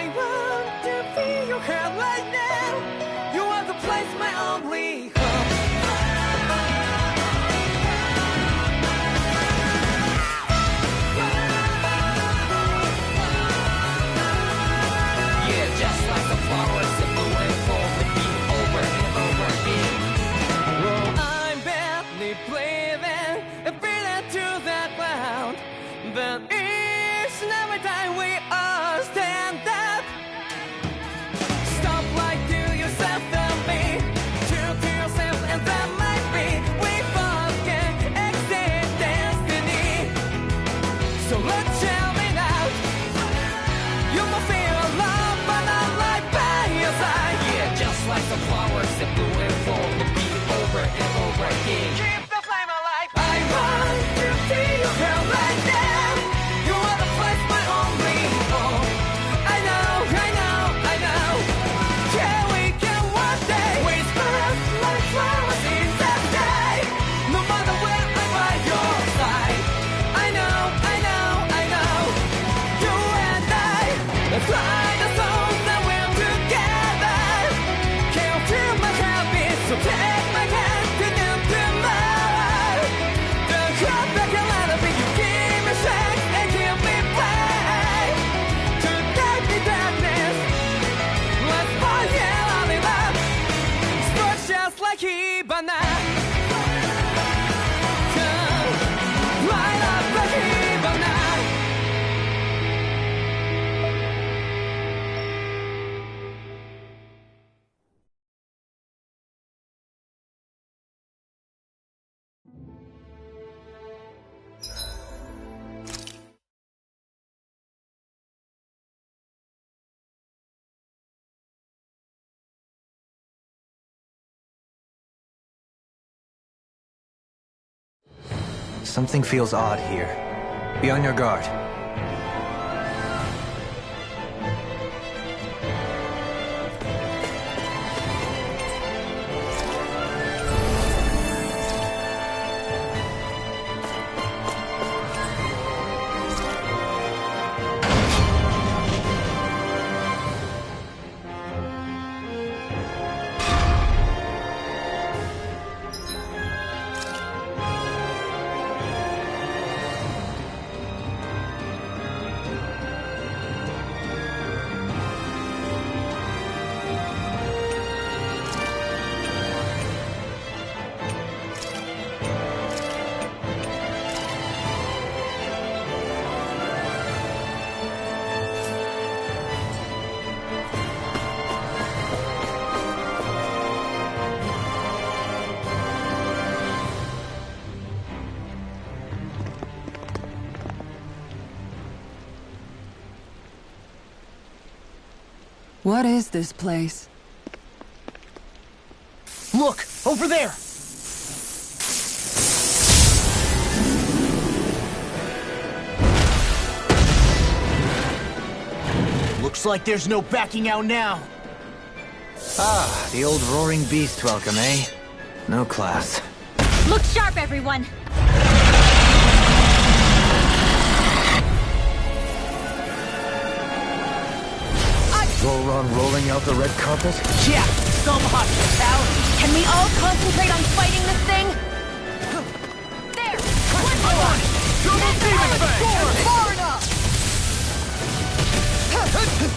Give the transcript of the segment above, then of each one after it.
I want to feel your heart right now. You are the place, my only hope. Yeah, just like the flowers that bloom and fall, repeat over and over again. Well, I'm badly breathing and breathing to that ground, but each and every time we all stand up, stop like to yourself and me, true to yourself, and that might be we both can exceed destiny. So let's shout it out. You must feel love, but not like by your side. Yeah, just like the flowers that bloom and fall, repeat over and over again. Keep the flame alive. I want to see you here right now. You are the place, my only hope. I know, I know, I know. Yeah, we can one day. We spread like flowers in that day. No matter where I'm by your side. I know, I know, I know. You and I, let's fly the soul that we're together. Can't feel my habit, so take my hand to new tomorrow. The crowd back a lot of it, you give me strength and give me faith. To take the darkness, let's fall yeah, in love. Spark just like Hibana. Light up like Hibana. Something feels odd here. Be on your guard. What is this place? Look! Over there! Looks like there's no backing out now. Ah, the old roaring beast welcome, eh? No class. Look sharp, everyone! Roran rolling out the red carpet? Yeah! Some hospitality! Can we all concentrate on fighting this thing? There! I'm on it! Double demon fang! Far enough!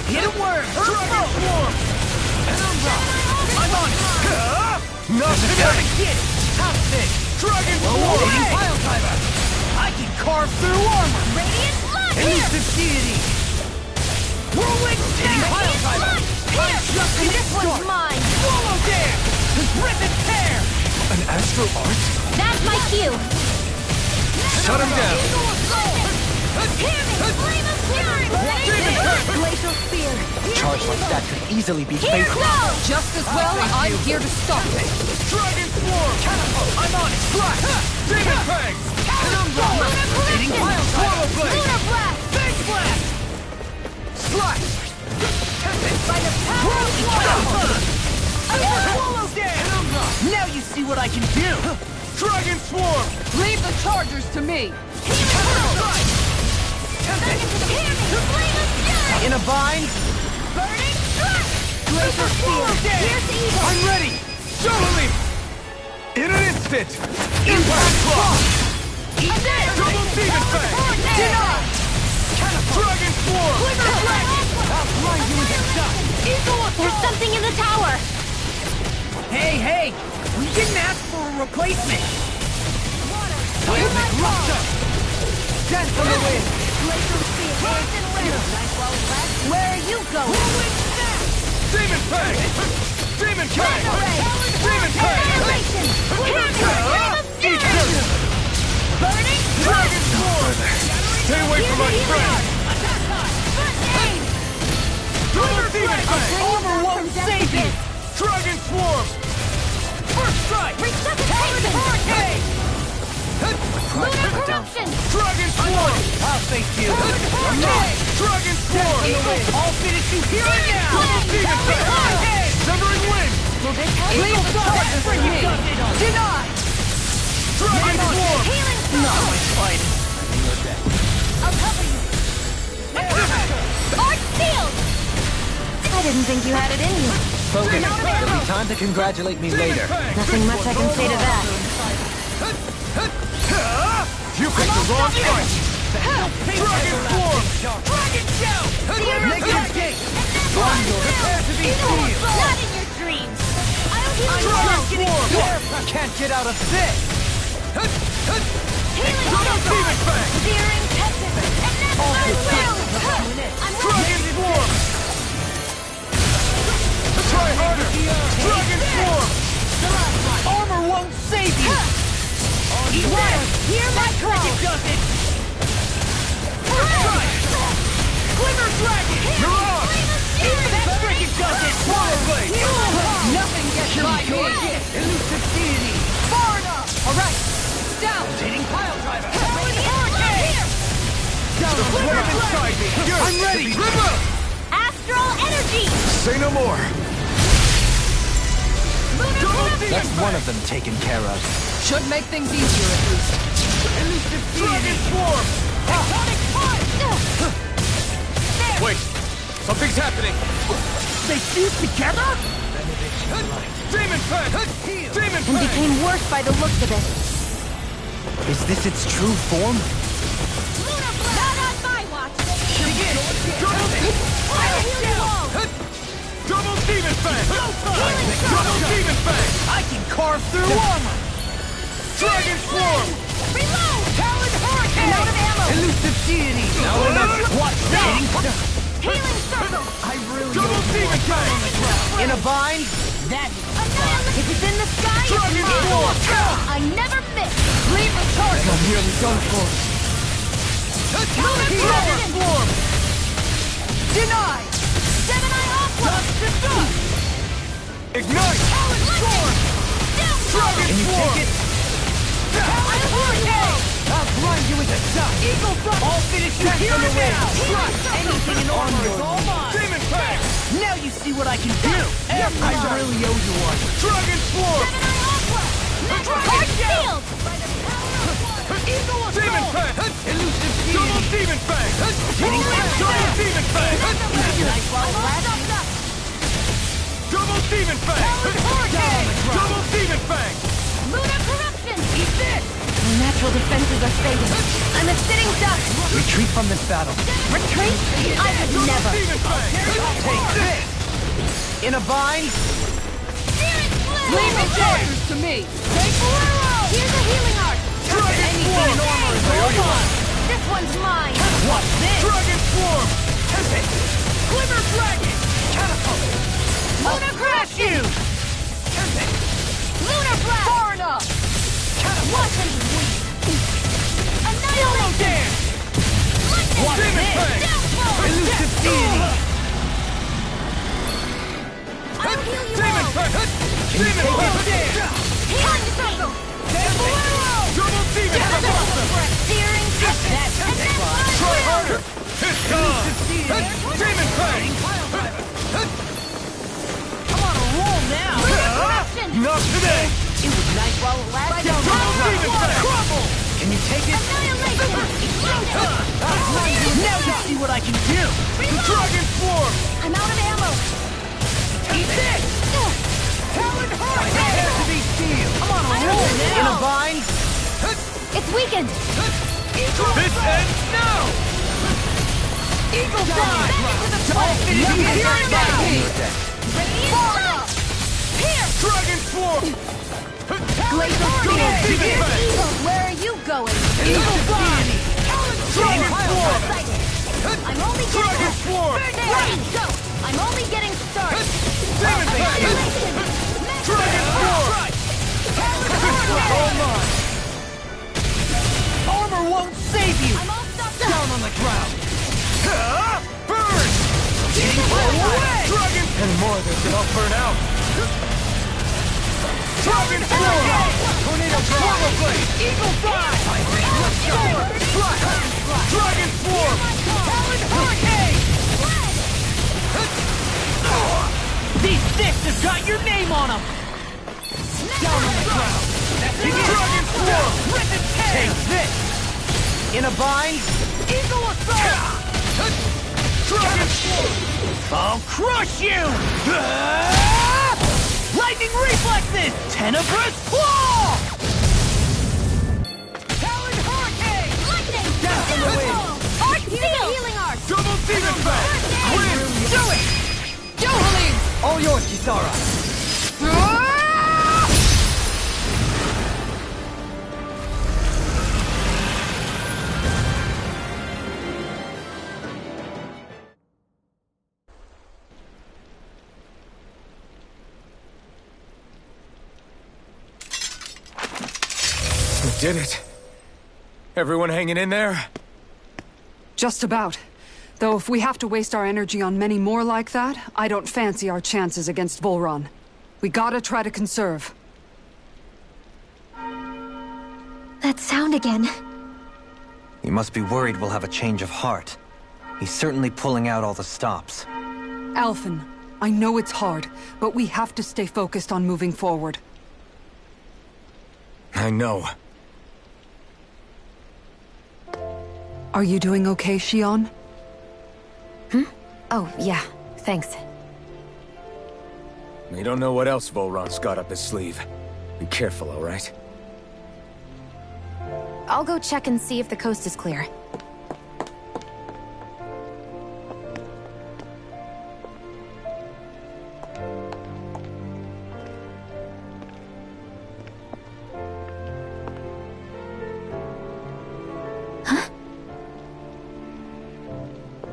Hit him where it hurts! Dragon swarm! I'm on it! Nothing gonna get it! Top thing! Dragon swarm! Pile driver! I can carve through armor! Radiant Slash here! Elusive deity! Rolling down! Pile driver! I'm just And getting this one's started! mine! Swallow dance! Rip and tear! An astral art? That's my cue! Shut him down! Hear me! Flame of fury! Glacial spear! Charge like that could easily be Here fatal. goes! Just as well, I'm here to stop it. Dragon swarm! Catapult! I'm on it! Slash! Demon fang! Penumbra! Eating pile swallow blade! Lunar blast! Big blast! Slash! By the power of water! Swallow dance! Now you see what I can do! Dragon swarm! Leave the chargers to me. Hear me! Flame of fury! In a bind? Burning strike! Super spear! Here's evil! I'm ready! Totally! In an instant! Impact block! Double demon fang! Deny! Dragon swarm! I'll blind you with the dust! There's something in the tower! Hey! We didn't ask for a replacement! Seismic rupture! Death from the wind! Laser spear! Where are you going? Demon fang! Demon fang! Demon fang! Annihilation! Burning Dragon swarm! Stay away from my friend! Double demon fang! Armor won't save you! Dragon swarm! First strike! Resuscitation! Lunar corruption! Dragon swarm! I'll face you! Dragon swarm! I'll finish you here and now! Demon fang! Severing wind! Leave the charge for me! Deny! Dragon swarm! Healing Not my fight! I'll cover you! Arch sealed! I didn't think you had it in you. Focus. There'll be time to congratulate me later. Nothing much I can say to that. You picked the wrong fight! Dragon swarm! Dragon show! Make your escape! Prepare to be sealed! Not in your dreams! Dragon swarm! Can't get out of this! Healing Double demon fang! Searing tempest! And that's my will! I'm Dragon swarm! Try harder! Dragon swarm! Armor won't save you! Hear my call! Glimmer dragon! You're on! That cricket does it! Swallow blade! Nothing gets by me! Elusive deity! Far enough! Alright! Down! Rotating pile driver! Down on the Glimmer ground! inside me! I'm ready! Glimmer! Astral energy! Say no more! Double demon That's one of them taken care of. Should make things easier at least. Elusive dragon swarm! Iconic punch! Wait! Something's happening! They fused together? Demon fang! Demon And fang! became worse by the looks of it. Is this its true form? Not on my watch! Double I'll heal you all! Double demon fang! Double demon fang! I can carve through armor! Dragon swarm! Reload! Talon hurricane! I'm out of ammo! Elusive deity! Now watch that! Healing circle! I really Double demon fang! In a bind? That Annihilate! If it's in the sky, it's Dragon mine! swarm! I never miss! leave the target! I'm nearly done for. Dragon swarm! Deny! Gemini Aqua! Dust to dust! Ignite! Storm! Dragon Can you swarm! take it? I'll blind you with a dust! Eagle thrust! I'll finish you here and now! Anything in armor is all mine! Demon fang! Now you see what I can do! I really owe you one! Dragon swarm! Gemini Aqua! Heart sealed! Eagle Demon assault! fang! Elusive Double deity! demon fang! Hitting Double demon fang! Nice while it lasts! Double demon fang! Double demon fang! Lunar corruption! Eat this! My natural defenses are fading. I'm a sitting duck! Retreat from this battle. Retreat? I would Double never! demon fang! Take this! In a bind? Leave the chargers to me! Here's a healing arc! Anything in armor is all mine! This one's mine! What's this? Dragon swarm! Tempest! Glimmer dragon! Catapult! Lunar crash! You! Lunar blast! Far enough! Weapon! Annihilate! Dance! What's Demon this? fang! Elusive deity! I'll heal you Demon all! fang! Demon fang! Healing circle! Double demon fang! Searing tempest! And then Try harder! It's gone! Demon fang! I'm on a roll now! corruption! Not today! It was nice while it lasted. Double demon fang! Crumble! Can you take it? Annihilation! Now you see what I can do! Dragon form! I'm out of ammo. Eat this! Talon Heart! Prepare to be sealed. I'm on a roll now! In a bind. It's weakened. This ends now! Eagle Back dive. into the All fray. finish here and now. Radiant Here. Dragon form! Glacial Grenade. Spear. Eagle, where are you going? Eagle dive. Dragon form! I'm only Dragon getting... form! There, go. I'm only getting started. Demon Blade! Dragon form! All mine. Armor won't save you. I'm all stuck Down on the ground. Burn! Away. Dragon! And more of this and I'll burn out! Dragon form! Tornado blade. Eagle dive. Dragon form! Talon hurricane. These sticks have got your name on them. Down on the ground. Dragon form! Rip and tear. Take this. In a bind. Eagle assault. Dragon form! I'll crush you! Lightning reflexes! Tenebrous claw! Talon hurricane! Lightning. Death from the wind! Arc seal. Healing arc. Double demon belt! Win! Do it! Johalim! All yours, Kisara! We did it. Everyone hanging in there? Just about. Though if we have to waste our energy on many more like that, I don't fancy our chances against Volron. We gotta try to conserve. That sound again. You must be worried we'll have a change of heart. He's certainly pulling out all the stops. Alphen, I know it's hard, but we have to stay focused on moving forward. I know. Are you doing okay, Shion? Oh, yeah. Thanks. We don't know what else Volron's got up his sleeve. Be careful, all right? I'll go check and see if the coast is clear.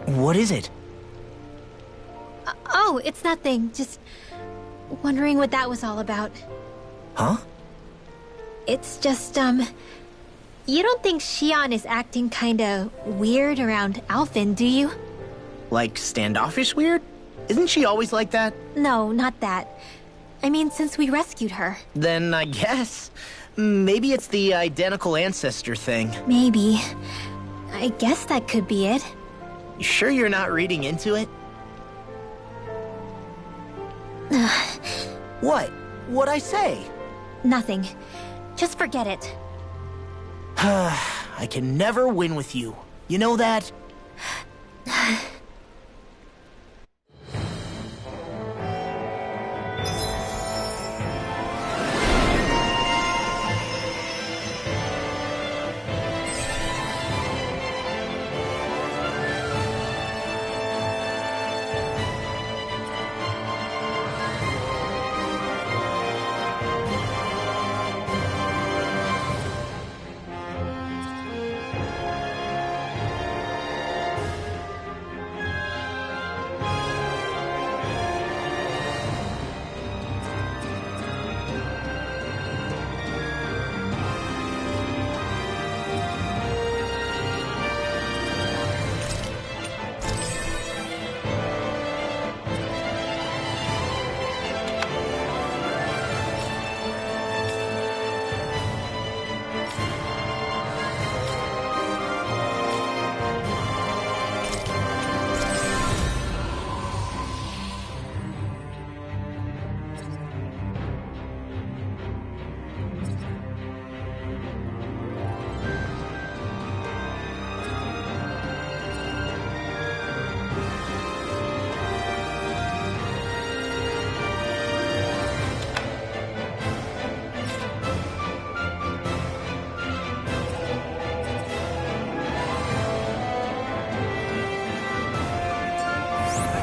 What is it? Oh, it's nothing. Just wondering what that was all about. Huh? It's just, you don't think Shion is acting kinda weird around Alphen, do you? Like standoffish weird? Isn't she always like that? No, not that. I mean, since we rescued her. Then I guess. Maybe it's the identical ancestor thing. Maybe. I guess that could be it. You sure you're not reading into it? What? What'd I say? Nothing. Just forget it. I can never win with you. You know that?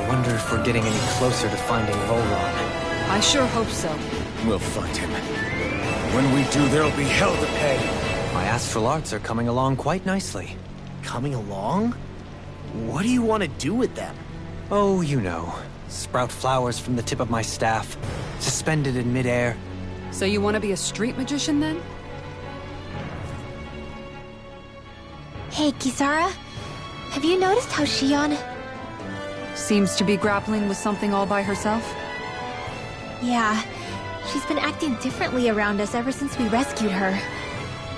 wonder if we're getting any closer to finding Volron. I sure hope so. We'll find him. When we do, there'll be hell to pay. My astral arts are coming along quite nicely. Coming along? What do you want to do with them? Oh, you know. Sprout flowers from the tip of my staff, suspended in midair. So you want to be a street magician then? Hey, Kisara. Have you noticed how Shion... Seems to be grappling with something all by herself? Yeah, she's been acting differently around us ever since we rescued her.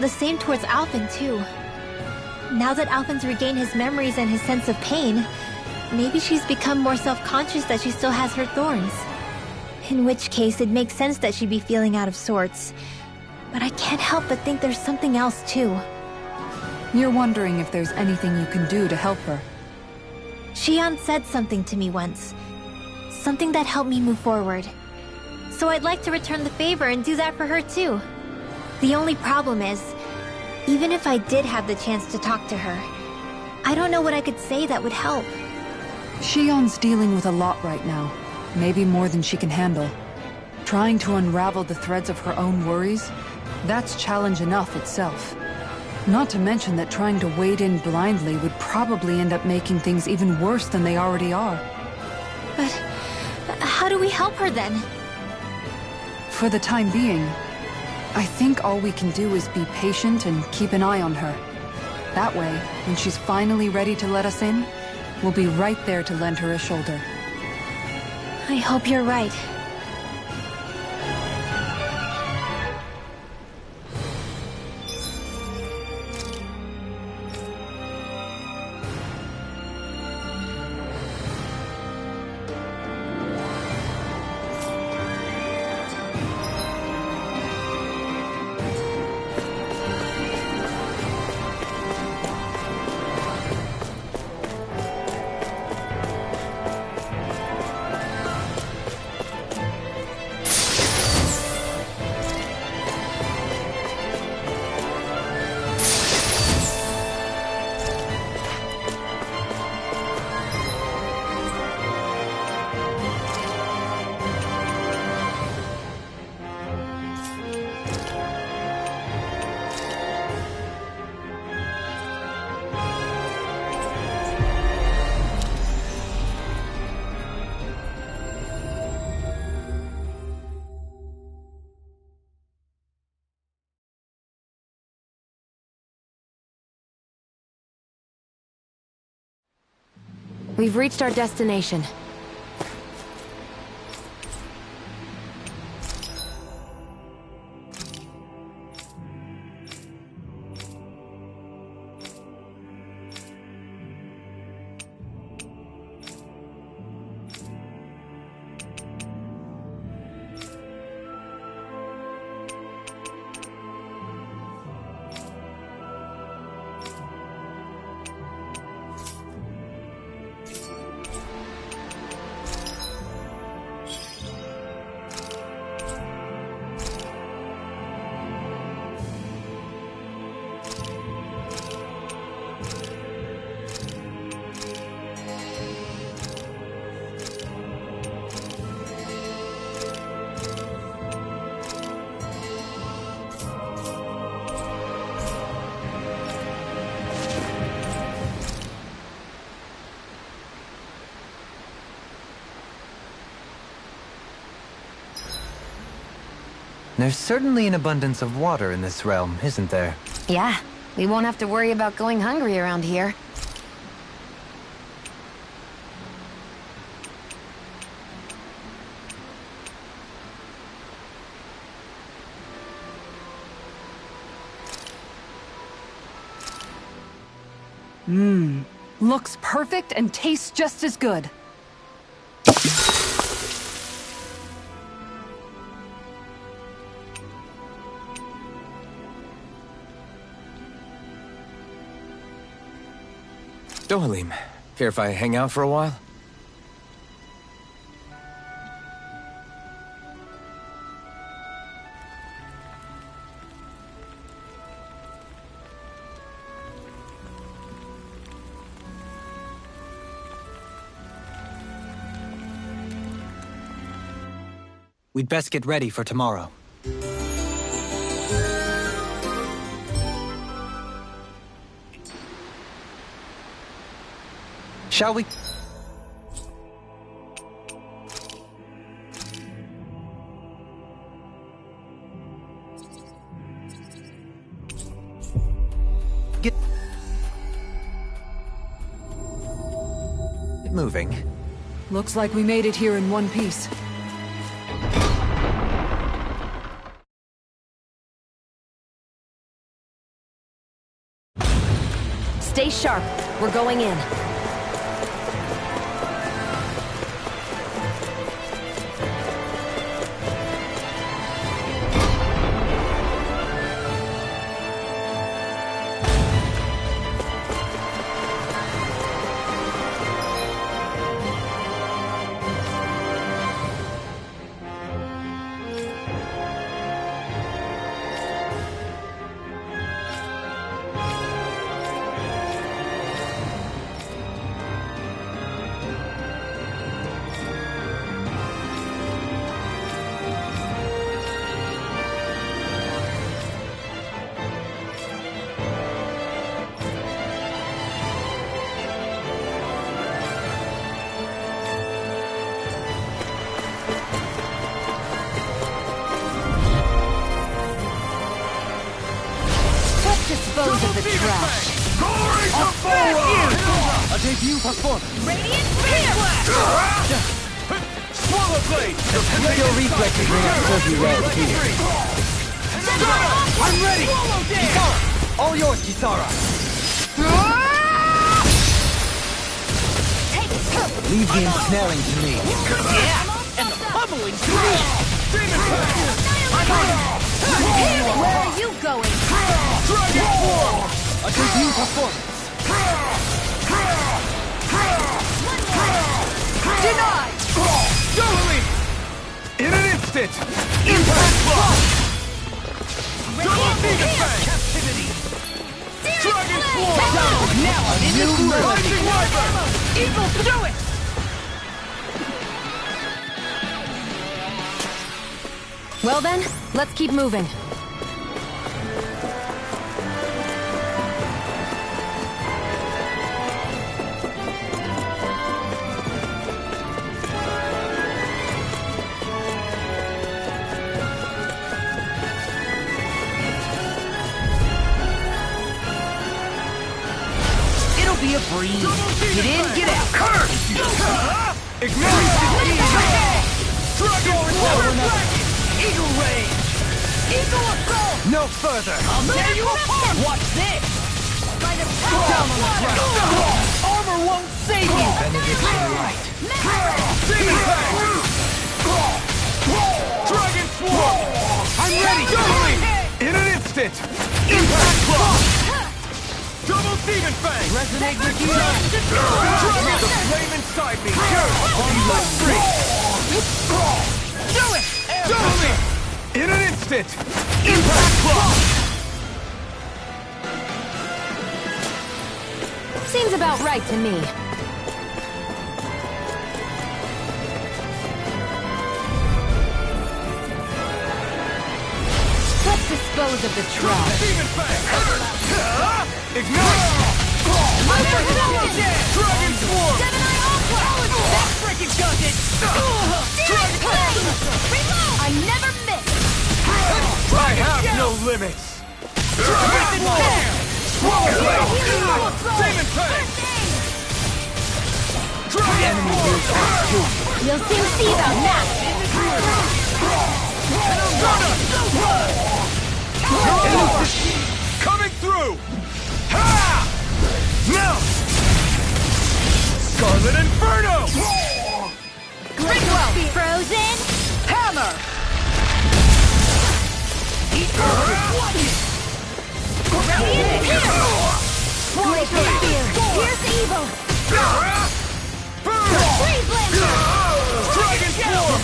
The same towards Alphen, too. Now that Alphen's regained his memories and his sense of pain, maybe she's become more self-conscious that she still has her thorns. In which case, it makes sense that she'd be feeling out of sorts. But I can't help but think there's something else, too. You're wondering if there's anything you can do to help her. Shion said something to me once. Something that helped me move forward. So I'd like to return the favor and do that for her too. The only problem is, even if I did have the chance to talk to her, I don't know what I could say that would help. Shion's dealing with a lot right now. Maybe more than she can handle. Trying to unravel the threads of her own worries, that's challenge enough itself. Not to mention that trying to wade in blindly would probably end up making things even worse than they already are. But how do we help her then? For the time being, I think all we can do is be patient and keep an eye on her. That way, when she's finally ready to let us in, we'll be right there to lend her a shoulder. I hope you're right. We've reached our destination. There's certainly an abundance of water in this realm, isn't there? Yeah, we won't have to worry about going hungry around here. Looks perfect and tastes just as good. Dohalim, care if I hang out for a while? We'd best get ready for tomorrow. Shall we? Get moving. Looks like we made it here in one piece. Stay sharp. We're going in. Dispose of the trash. A debut performance. Radiant Spear! Swallow blade. Your reflexes may not serve you well here. I'm ready. Kisara! All yours, Kisara! Leave the ensnaring to me. Yeah, and the pummeling to me. I'm on it. Where are you going? Dragon form. A debut performance. Denied. Dueling. In an instant. Impact block. Double Demon Fang. Captivity. Dragon form. Now I'm in the groove. Rising Wyvern. Eagle through it! Well then, let's keep moving. It'll be a breeze. Get in, get out. Curse! Ignite! Dragon form! Eagle Rage! Eagle Assault! No further! I'll tear you apart! Watch this! Down on the ground! Armor won't save you! Benediction light. Demon Fang! Dragon Swarm! I'm ready! Doubling! In an instant! Impact block! Double Demon Fang! Resonate with you! Dragon the flame inside me! I'll be let free! Do it! Doubling! In an instant! Impact block! Seems about right to me. Let's dispose of the trash. Demon Fang! Ignite! Dragon Swarm! That freaking does it! I never miss! I have no limits! Dragon Swarm! Swallow Blade! Demon Fang! Dragon Swarm! You'll soon see about that! Coming through! Ha! Now! Scarlet Inferno! Gridwell! Frozen! Hammer! Eat Radiant Spear! Glacial Spear! Pierce evil! Freeze Blaster! Dragon Swarm!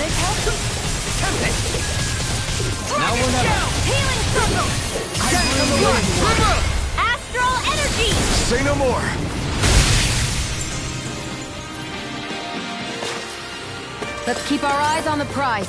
Now we're never. Healing Circle! Astral Energy! Say no more! Let's keep our eyes on the prize.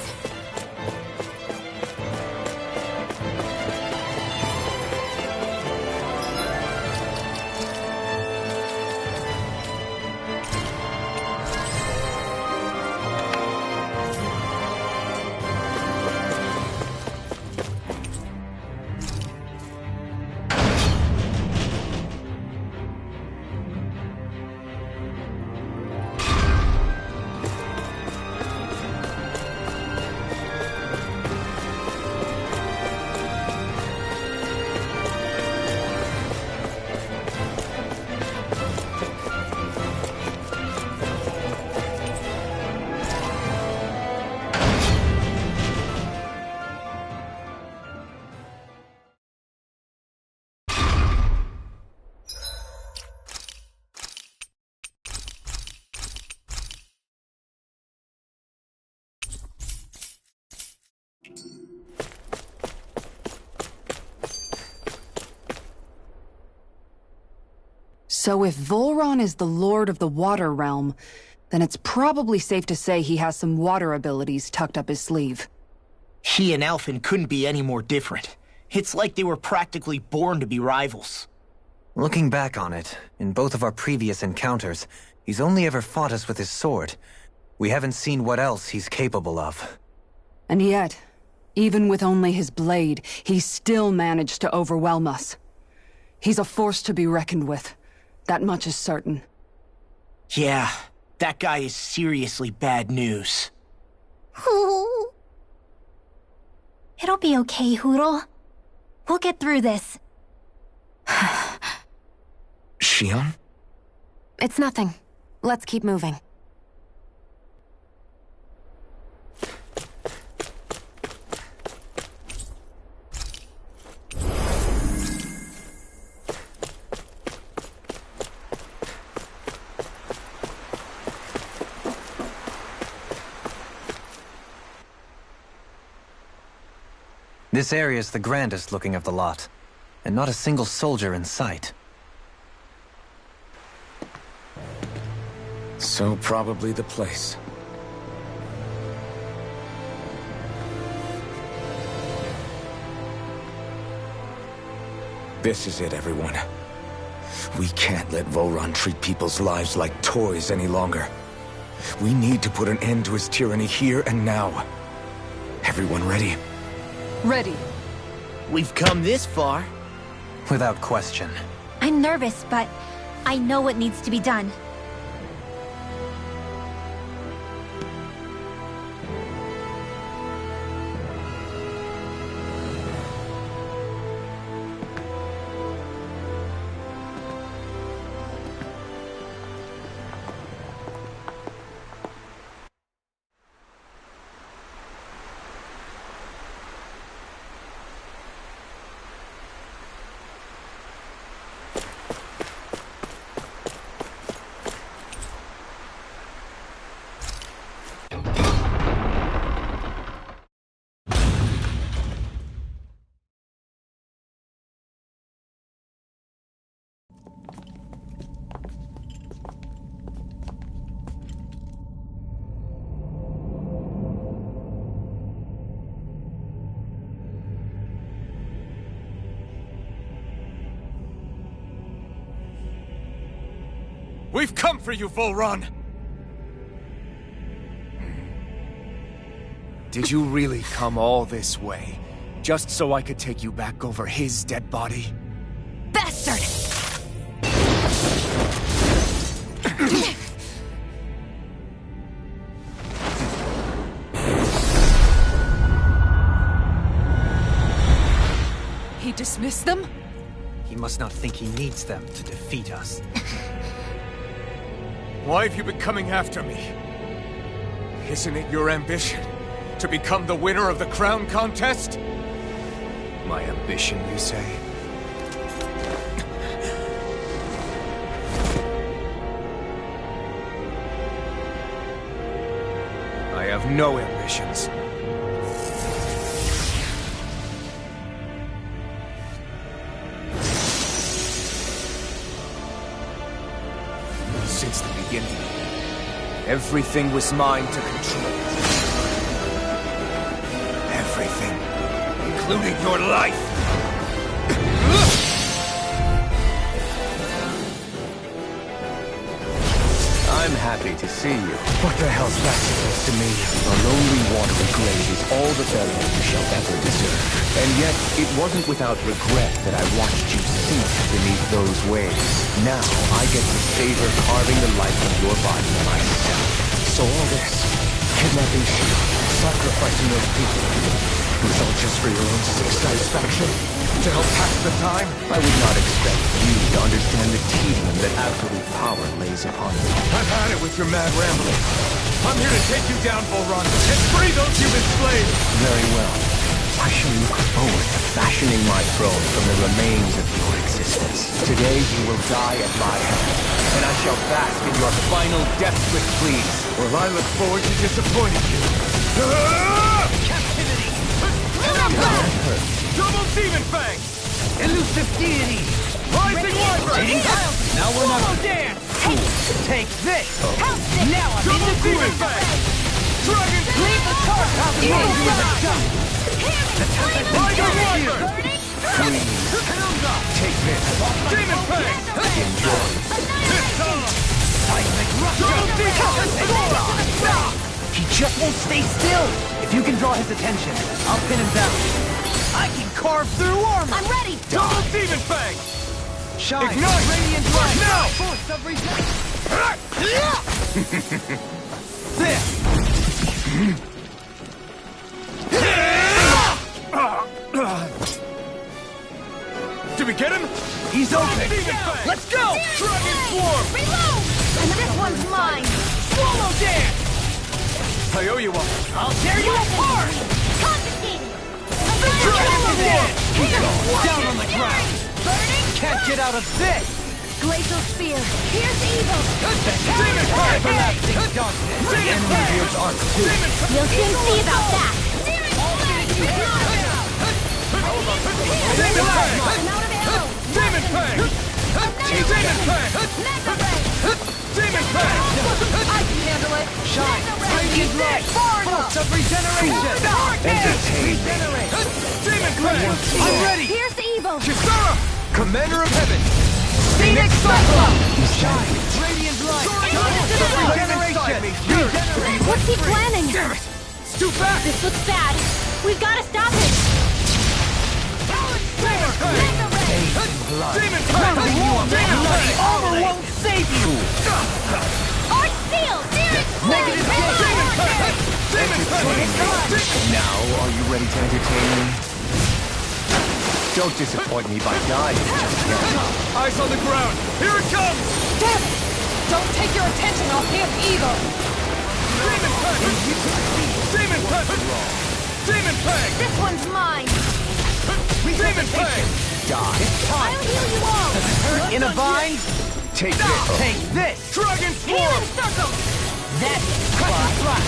So if Volron is the lord of the water realm, then it's probably safe to say he has some water abilities tucked up his sleeve. He and Alphen couldn't be any more different. It's like they were practically born to be rivals. Looking back on it, in both of our previous encounters, he's only ever fought us with his sword. We haven't seen what else he's capable of. And yet, even with only his blade, he still managed to overwhelm us. He's a force to be reckoned with. That much is certain. Yeah, that guy is seriously bad news. It'll be okay, Hootle. We'll get through this. Shion? It's nothing. Let's keep moving. This area is the grandest looking of the lot, and not a single soldier in sight. So probably the place. This is it, everyone. We can't let Volron treat people's lives like toys any longer. We need to put an end to his tyranny here and now. Everyone ready? Ready. We've come this far. Without question. I'm nervous, but I know what needs to be done. We've come for you, Volron! Did you really come all this way? Just so I could take you back over his dead body? Bastard! He dismissed them? He must not think he needs them to defeat us. Why have you been coming after me? Isn't it your ambition to become the winner of the crown contest? My ambition, you say? I have no ambitions. Since the beginning, everything was mine to control. Everything, including your life. I'm happy to see you. What the hell's that supposed to mean? A lonely watery grave is all the burial you shall ever deserve. And yet, it wasn't without regret that I watched you sink beneath those waves. Now, I get to savor carving the life of your body myself. So all this, kidnapping Shion, sacrificing those people, was all just for your own sick satisfaction? To help pass the time? I would not expect you to understand the tedium that absolute power lays upon you. I've had it with your mad rambling. I'm here to take you down, Volron, and free those human slaves! Very well. I shall look forward to fashioning my throne from the remains of your existence. Today you will die at my hand, and I shall bask in your final deathless pleas. Well, I look forward to disappointing you. Captivity! Double Demon Fang! Elusive deity! Rising Wyvern! Now we're not... Solo dance! Take this! Now I'm in the groove! Dragon Leave the charge! Rising Wyvern! Take this! Demon Fang! Enjoy. He just won't stay still! If you can draw his attention, I'll pin him down. I can carve through armor! I'm ready! Double Demon Fang! Shine! Ignite! Radiant light! Now! Force of Did we get him? He's open! Demon Fang! Let's go! Dragon Swarm! Reload! And this one's mine! Swallow dance! I owe you one. I'll tear you apart! Confiscating! Dragon Swarm! Down on the ground! Can't get out of this! Glacial Spear! Here's evil! Demon Fang! Everlasting darkness! Demon Fang! Demon Fang! You'll soon see about that! Demon Fang! I'm out of arrows! Demon Fang! Demon Fang! Mega Ray! Demon Fang! I can handle it! Shine! Radiant light! Force of regeneration! Entertain! Regenerate! Demon Fang! I'm ready! Here's evil! Kisara! Commander of Heaven! Phoenix Cyclone! Shine! Radiant light! Regeneration! Regenerate! What's he planning? Damn it! It's too fast! This looks bad. We've got to stop him! Demon Fang! Demon Fang! Demon Fang! Armor won't save you! Art Seal! Negative Demon Fang! Demon Fang! Now, are you ready to entertain me? Don't disappoint me by dying just yet. Eyes on the ground! Here it comes! Damn it! Don't take your attention off him, evil! Demon Fang! Demon Fang! Demon Fang! This one's mine! Demon Fang! Die. I'll heal you all! In a vine? Take this. Take this! Dragon Swarm! Healing Circle! That's fly!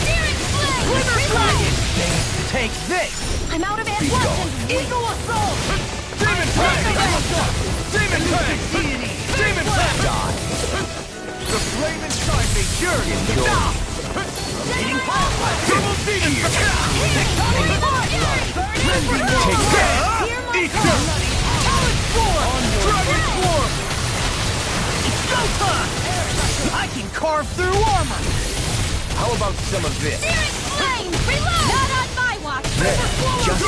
Searing Flame! Reload! Take this! I'm out of ammunition! Eagle Assault! Demon Fang! Demon Fang! Demon Fang! The flame inside me yearns to die! Double Demon Take Fang! Eat this! Dragon Swarm! It's go time! I can carve through armor! How about some of this? Searing Flame! Reload! Not on my watch! Just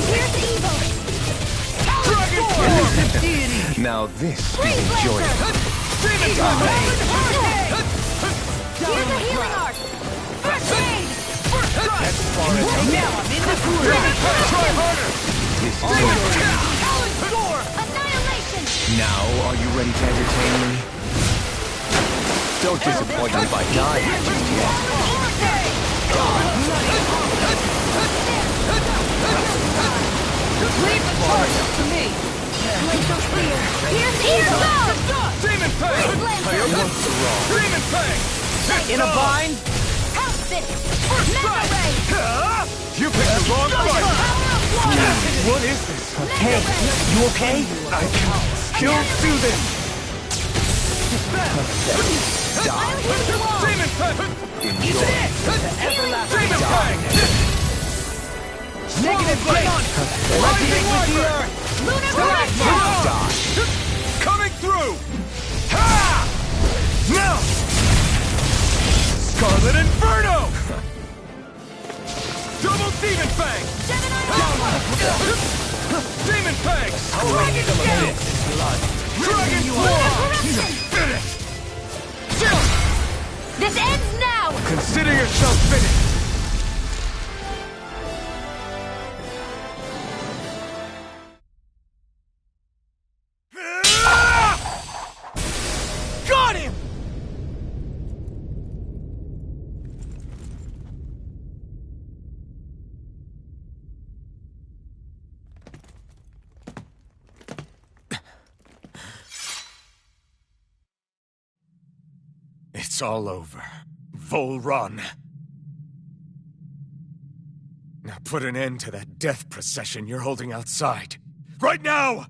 Here's evil! Dragon Swarm! now this is enjoyable. Demon Fang! Here's a healing art! First aid! That's far enough. Now I'm in the groove! Demon Fang! Try harder! This is over. Annihilation! Now, are you ready to entertain me? Don't disappoint me by dying just yet. Leave the charge up to me! Glacial Spear! Here's evil! Demon Fang! Demon Fang! In a vine? House this! First Mega strike! Ray! You picked the wrong fight! What is this? Hey, you okay? I can still do this. I'll heal you all! Demon Fang! Enjoy. Demon Fang! Negative gun! Lightning with the earth! Lunar Collector! Coming through! Ha! Now! Scarlet Inferno! Double Demon Fang! Demon Fang! Dragon Scale! Dragon Swarm! Finish! This ends now! Consider yourself finished! Got him! It's all over. Vol run. Now put an end to that death procession you're holding outside. Right now!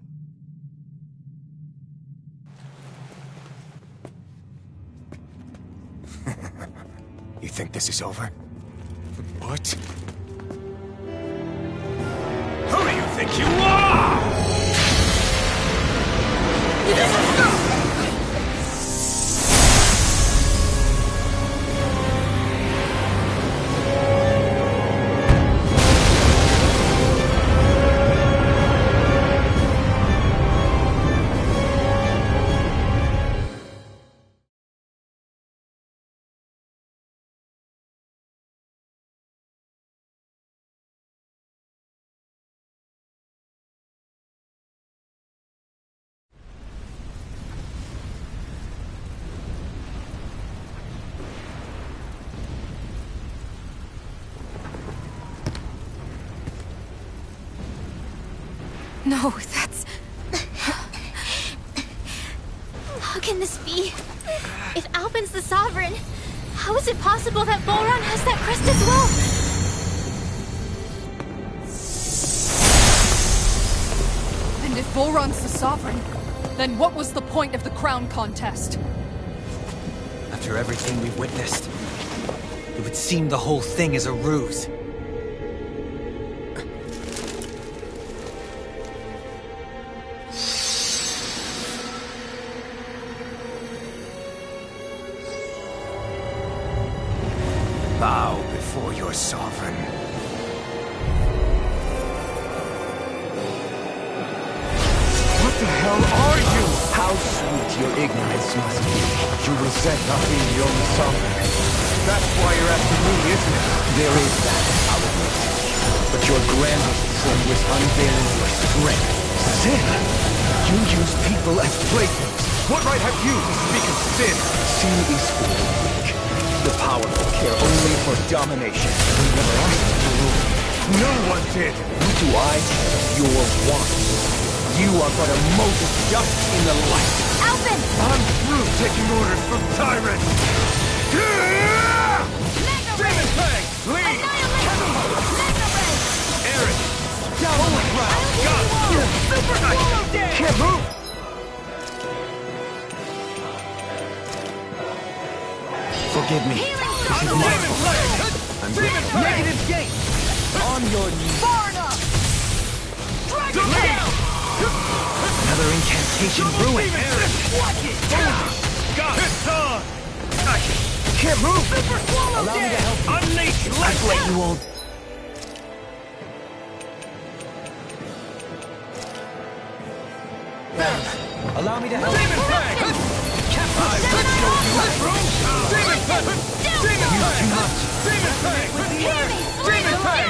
You think this is over? What? Who do you think you are? No, that's... How can this be? If Alpin's the Sovereign, how is it possible that Boron has that crest as well? And if Boron's the Sovereign, then what was the point of the crown contest? After everything we've witnessed, it would seem the whole thing is a ruse. Bow before your sovereign. What the hell are you? How sweet your ignorance must be. You resent not being the only sovereign. That's why you're after me, isn't it? There is that, I'll admit. But your grandest sin was unveiling your strength. Sin? You use people as playthings. What right have you to speak of sin? Sin is for the weak. The powerful care only for domination. We never asked to rule. No one did. What do I care? Your wants. You are but a mote of dust in the light. Alpin! I'm through taking orders from tyrants. Demon Fang! Lead! Aaron! Forward ground! Got it! Super swallow dead! Can't move! Forgive me. This is my fault. I'm grateful. Negative gate! On your knees. Far enough! Dragon down! Another incantation ruined. Watch it! Got it! It's on! Can't move! Super swallow Allow me to dead! help you. Unleash I've lightning! let you all... Allow me to help Demon you. Fang! I will show you Demon Fang! Demon Fang! Demon Fang! Demon Fang!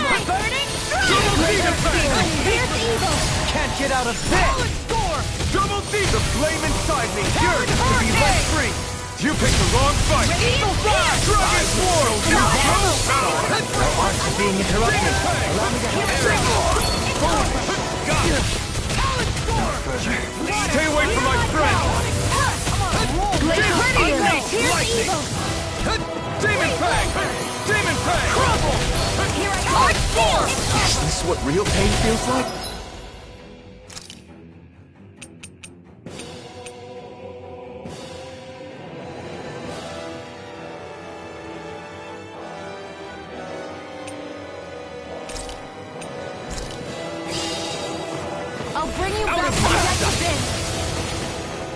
Demon Fang! Here's evil! Can't get out of this! Score! Double D! The flame inside me yearns to be let free! You picked the wrong fight! Evil fire! Dragon Swarm! Our arts are being interrupted. Allow me to help. Got it! Stay away from my friend! Unleash lightning! Demon Fang! Demon Fang! Crumble! Is this what real pain feels like? I'll bring you Out back of to my what sight. you've been.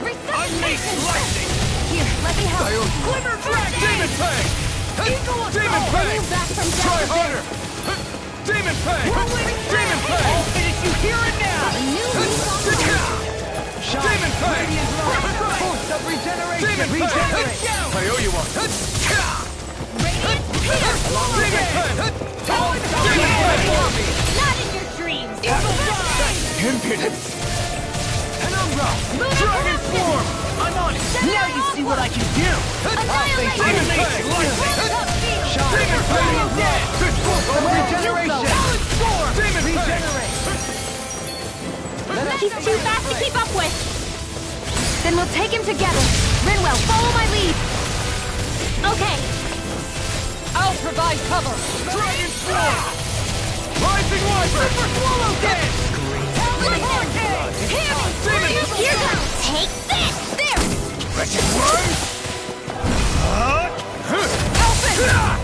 Unleash Resuscitation! lightning! Here, let me help. Glimmer Dragon! Demon Fang! Demon Bring Fang! you back from Try down the harder! Demon Fang! Demon Fang! I'll finish you here and now! A new lease on life. Demon Fang! Boost of regeneration! Demon Fang! I owe you one! Radiant Peter! Demon Fang! Demon Fang! Not in your dreams! Impudence! Penumbra! Dragon Swarm! I'm on it! Now you see what I can do! Annihilation! Demon Fang! Up field! Demon Fang! Regeneration! Demon Fang! Regenerate! He's too fast to keep up with! Then we'll take him together. Rinwell, follow my lead! Okay. I'll provide cover! Dragon Swarm! Rising Wyvern! Super Swallow Dance! You're gonna take this! There! Wretched worm! Elfin!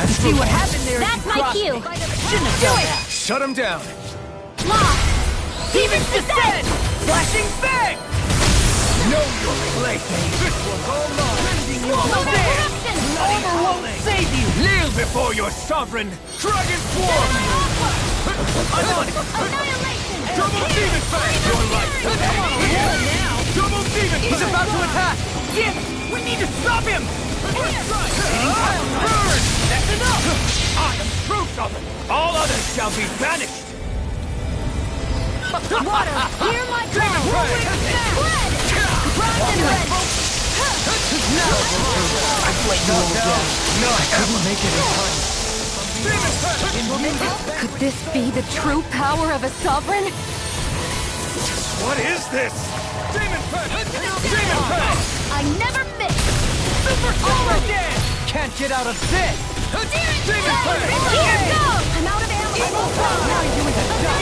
See what happened there? That's my cue. Shouldn't have done that. Shut him down. Lock. Demons descend! Flashing bang! Know your place. This was all mine. Armor won't save you! Kneel before your sovereign. Dragon Swarm. I'm on it. Annihilation. Double Demon Fang. Your life. I'm on a roll now! Double Demon Fang. He's about to attack! Damn it! We need to stop him! Burn! That's enough! I am true sovereign. All others shall be banished. Water. Hear my call. Fang. Red. Bronze and red. I've let you all down. No, I couldn't make it in time. Demon Fang. Could this be the true power of a sovereign? What is this? Demon Fang. Demon Fang. I never miss. Super Summer again. Can't get out of this! Demon Fang. Here goes. I'm out of ammo. Now you're doing the job!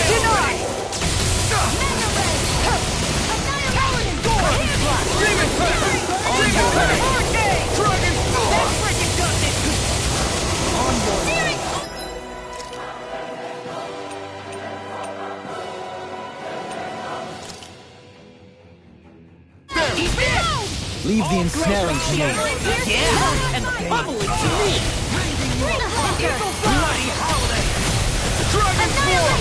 Denied. Demon Fang. Demon Fang. Dragon Swarm. Leave the ensnaring to me. Yeah! And the bubbling to me! Bloody holiday! Dragon Swarm.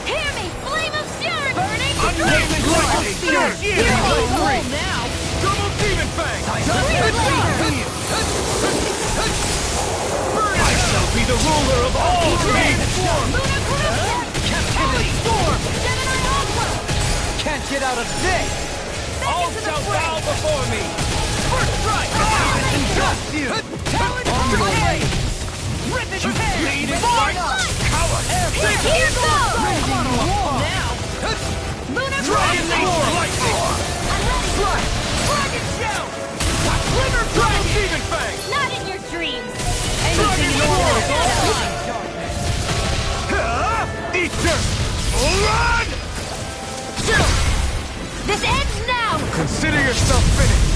Hear me. Flame of fury. Burning. Unleashing lightning. Here we go now! Double Demon Fang. I shall be the ruler of all dreams. Captivity storm! Can't get out of this! All shall bow before me. First strike! Just you! On the way! Rip it head! Bleeding white. Coward. Here goes. I'm on a roll now! Dragon Lightning. Strike! Dragon shout! River Dragon Demon Fang. Not in your dreams. Anything you want! Eat dirt. Run. This ends now. Consider yourself finished.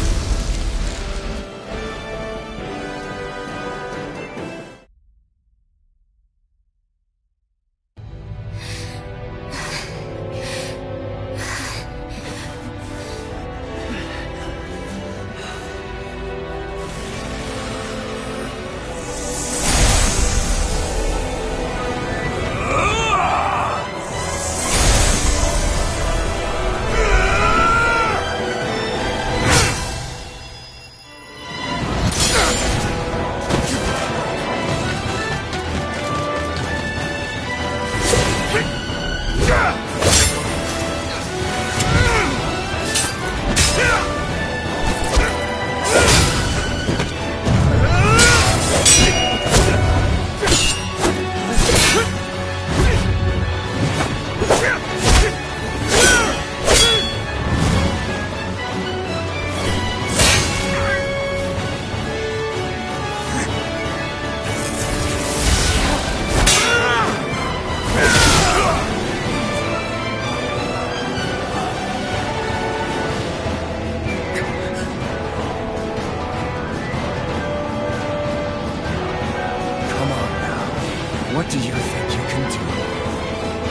What do you think you can do?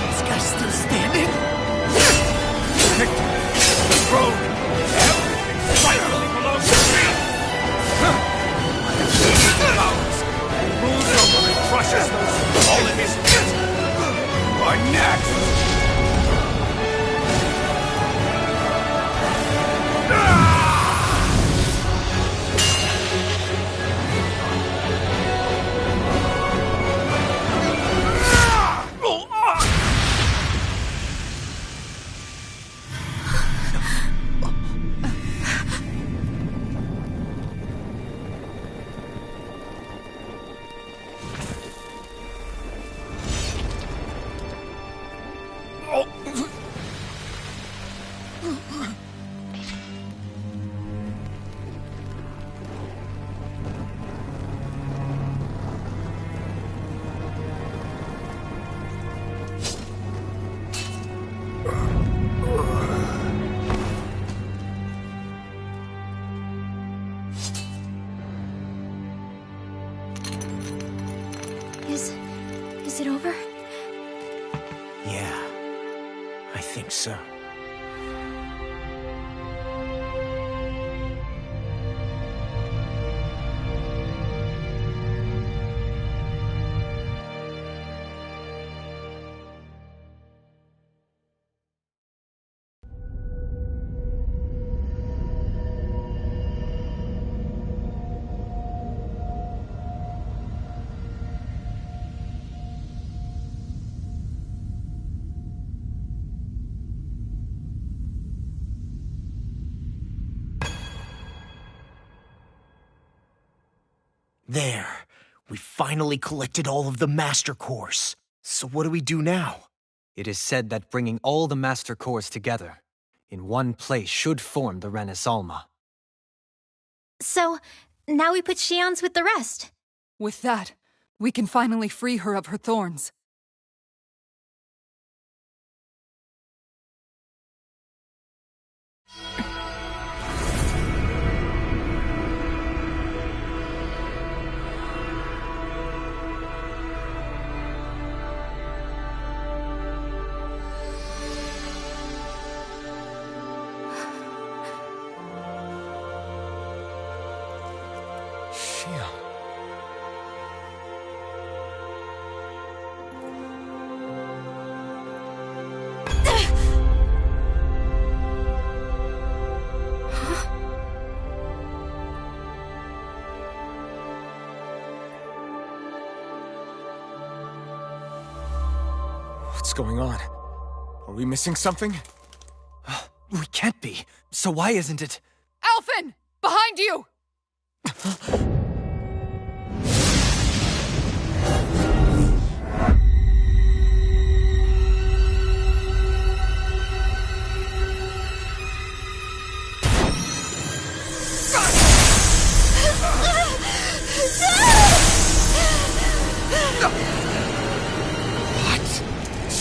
This guy's still standing? Victory! The throne! Everything finally belongs to me! The powers! Moves over and crushes those who fall in his pit! Our next! soon. There. We finally collected all of the Master Cores. So what do we do now? It is said that bringing all the Master Cores together in one place should form the Renis Alma. So, now we put Shion's with the rest. With that, we can finally free her of her thorns. Shion. What's going on? Are we missing something? We can't be. So why isn't it? Alphen! Behind you!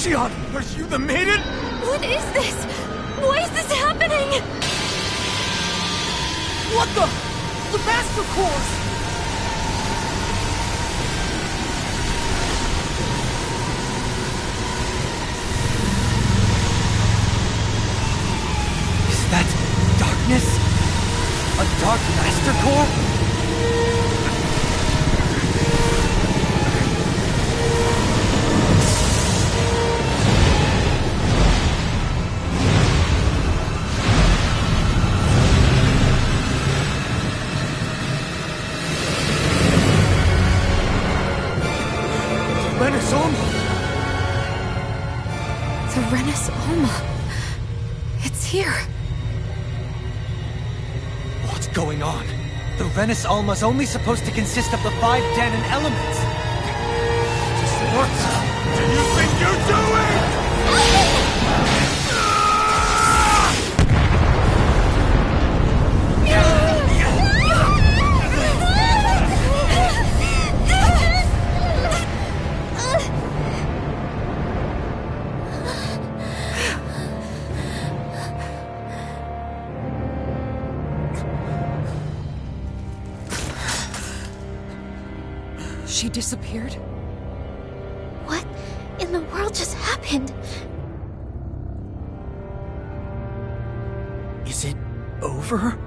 Shion, are you the maiden? What is this? Why is this happening? What the? The Master Cores! Is that darkness? A Dark Master Core? Renis Alma! The Renis Alma. It's here. What's going on? The Renis Alma's only supposed to consist of the 5 Danon elements. What do you think you're doing? She disappeared? What in the world just happened? Is it over?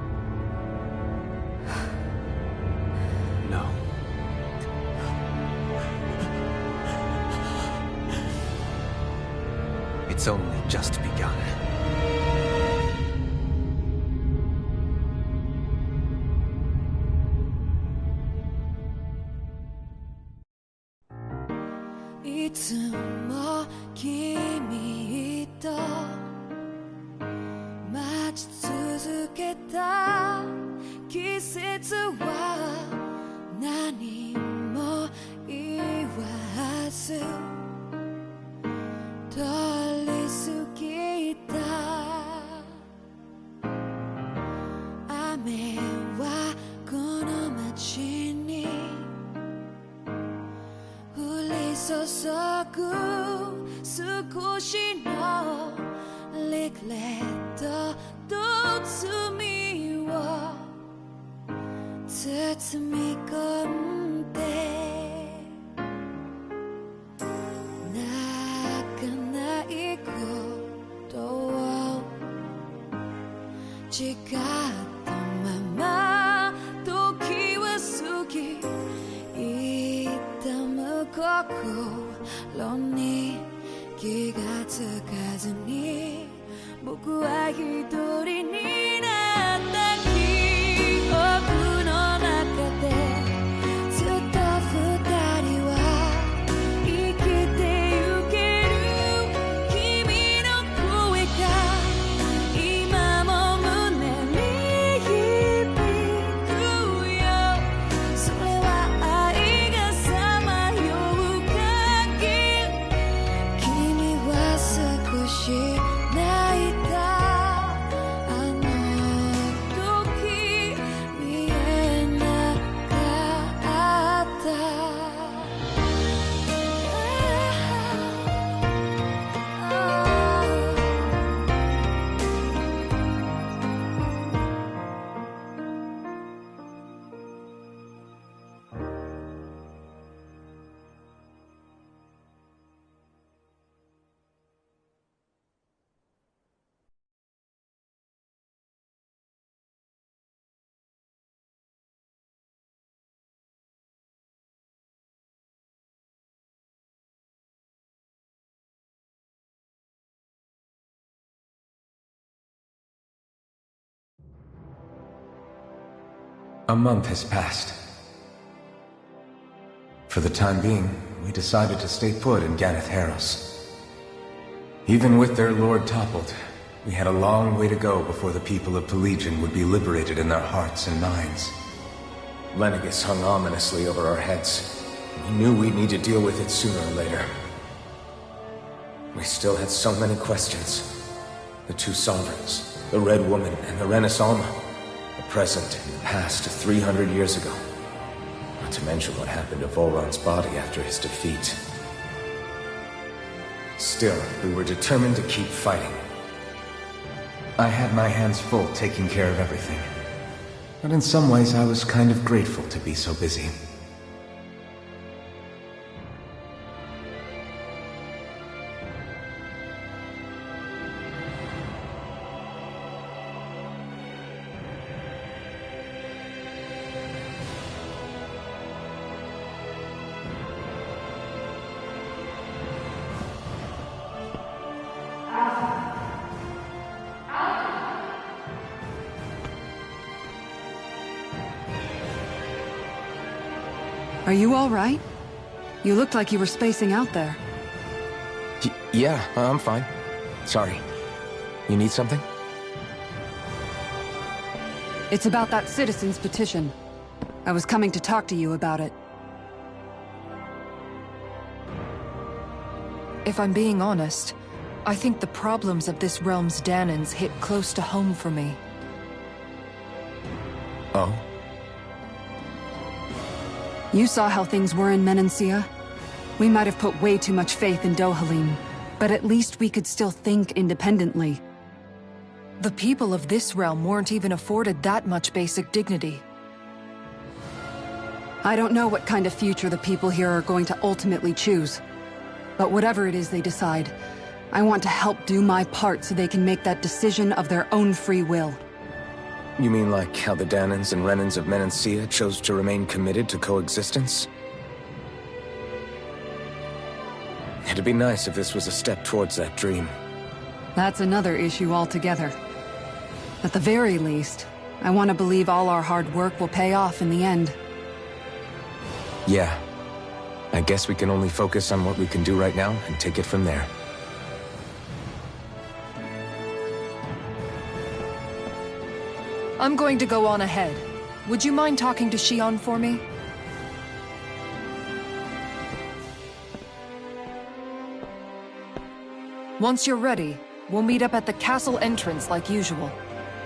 No. It's only just begun. 違ったまま時は過ぎ痛む心に気がつかずに僕は一人になった記憶の中でずっと二人は生きてゆける君の声が今も胸に響くよそれは愛がさまよう限り君は少し泣いたあの時見えなかったA month has passed. For the time being, we decided to stay put in Ganeth Haros. Even with their lord toppled, we had a long way to go before the people of Playin would be liberated in their hearts and minds. Lenegus hung ominously over our heads. We knew we'd need to deal with it sooner or later. We still had so many questions. The two sovereigns, the Red Woman and the Renaissance, the present and past 300 years ago. Not to mention what happened to Volron's body after his defeat. Still, we were determined to keep fighting. I had my hands full taking care of everything. But in some ways, I was kind of grateful to be so busy. Are you all right? You looked like you were spacing out there. Yeah, I'm fine. Sorry. You need something? It's about that citizen's petition. I was coming to talk to you about it. If I'm being honest, I think the problems of this realm's Danans hit close to home for me. Oh? You saw how things were in Menancia. We might have put way too much faith in Dohalim, but at least we could still think independently. The people of this realm weren't even afforded that much basic dignity. I don't know what kind of future the people here are going to ultimately choose. But whatever it is they decide, I want to help do my part so they can make that decision of their own free will. You mean like how the Danans and Renans of Menancia chose to remain committed to coexistence? It'd be nice if this was a step towards that dream. That's another issue altogether. At the very least, I want to believe all our hard work will pay off in the end. Yeah. I guess we can only focus on what we can do right now and take it from there. I'm going to go on ahead. Would you mind talking to Xion for me? Once you're ready, we'll meet up at the castle entrance like usual.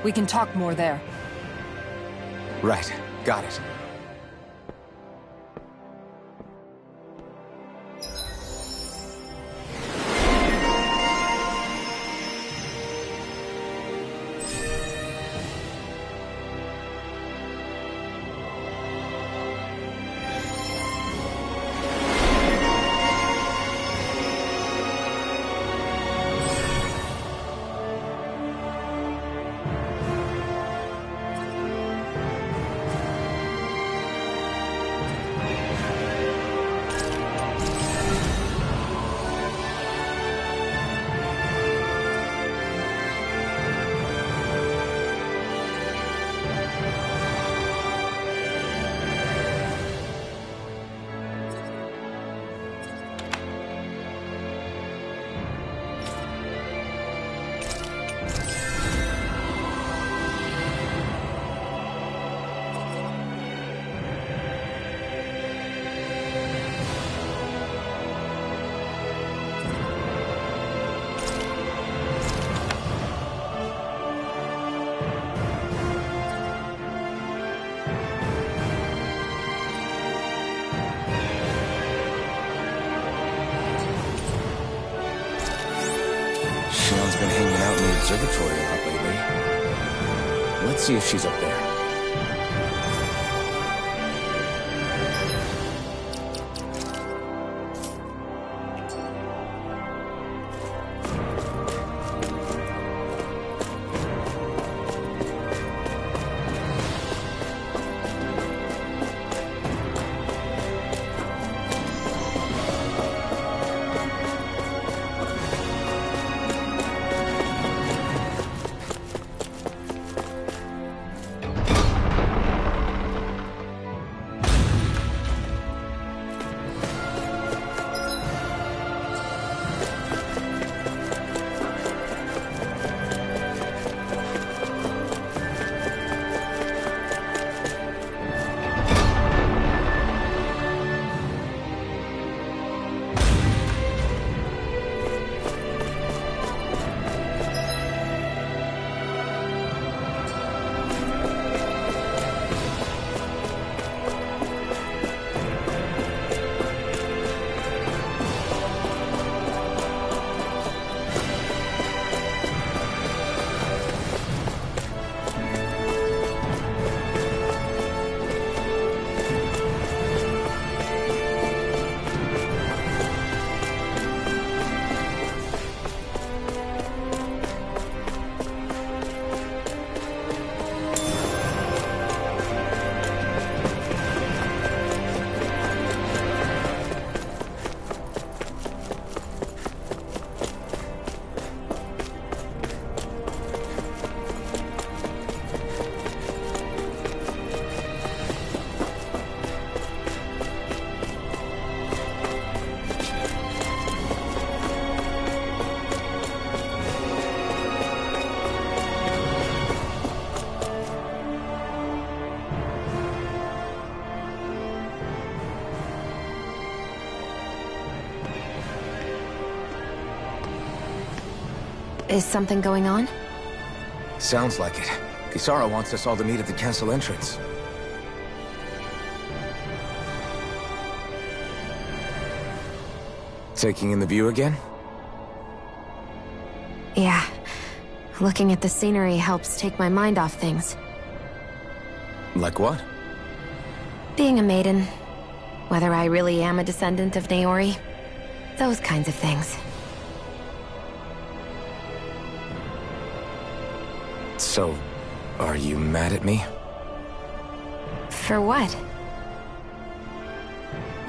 We can talk more there. Right. Got it. observatory a lot lately. Let's see if she's up there. Is something going on? Sounds like it. Kisara wants us all to meet at the castle entrance. Taking in the view again? Yeah. Looking at the scenery helps take my mind off things. Like what? Being a maiden. Whether I really am a descendant of Naori. Those kinds of things. So, are you mad at me? For what?